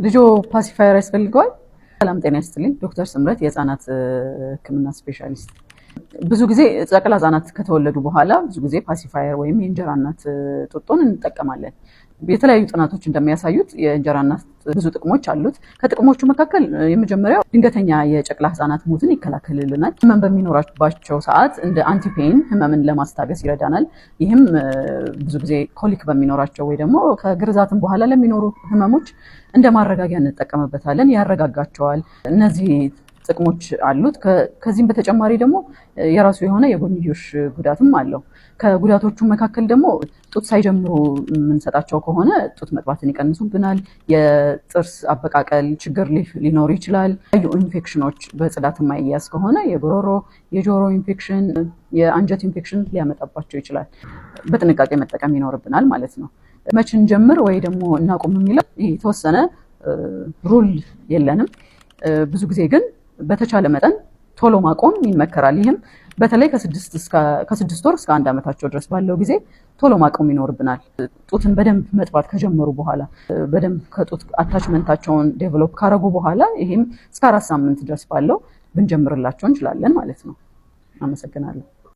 ልጆ ፓሲፋየር ያስፈልገዋል? ሰላም ጤና ይስጥልኝ። ዶክተር ስምረት የህፃናት ህክምና ስፔሻሊስት። ብዙ ጊዜ ጨቅላ ህፃናት ከተወለዱ በኋላ ብዙ ጊዜ ፓሲፋየር ወይም የእንጀራ እናት ጡጦን እንጠቀማለን። የተለያዩ ጥናቶች እንደሚያሳዩት የእንጀራ እናት ብዙ ጥቅሞች አሉት። ከጥቅሞቹ መካከል የመጀመሪያው ድንገተኛ የጨቅላ ህፃናት ሞትን ይከላከልልናል። ህመም በሚኖራቸው ሰዓት እንደ አንቲፔን ህመምን ለማስታገስ ይረዳናል። ይህም ብዙ ጊዜ ኮሊክ በሚኖራቸው ወይ ደግሞ ከግርዛትም በኋላ ለሚኖሩ ህመሞች እንደ ማረጋጊያ እንጠቀምበታለን። ያረጋጋቸዋል። እነዚህ ጥቅሞች አሉት። ከዚህም በተጨማሪ ደግሞ የራሱ የሆነ የጎንዮሽ ጉዳትም አለው። ከጉዳቶቹ መካከል ደግሞ ጡት ሳይጀምሩ የምንሰጣቸው ከሆነ ጡት መጥባትን ይቀንሱብናል። የጥርስ አበቃቀል ችግር ሊኖር ይችላል። ኢንፌክሽኖች በጽዳት የማይያዝ ከሆነ የጉሮሮ፣ የጆሮ ኢንፌክሽን፣ የአንጀት ኢንፌክሽን ሊያመጣባቸው ይችላል። በጥንቃቄ መጠቀም ይኖርብናል ማለት ነው። መቼ እንጀምር ወይ ደግሞ እናቁም የሚለው የተወሰነ ሩል የለንም። ብዙ ጊዜ ግን በተቻለ መጠን ቶሎ ማቆም ይመከራል። ይህም በተለይ ከ6 ወር እስከ 1 ዓመታቸው ድረስ ባለው ጊዜ ቶሎ ማቆም ይኖርብናል። ጡትን በደንብ መጥባት ከጀመሩ በኋላ በደንብ ከጡት አታችመንታቸውን ዴቨሎፕ ካረጉ በኋላ ይህም እስከ 4 ሳምንት ድረስ ባለው ብንጀምርላቸው እንችላለን ማለት ነው። አመሰግናለሁ።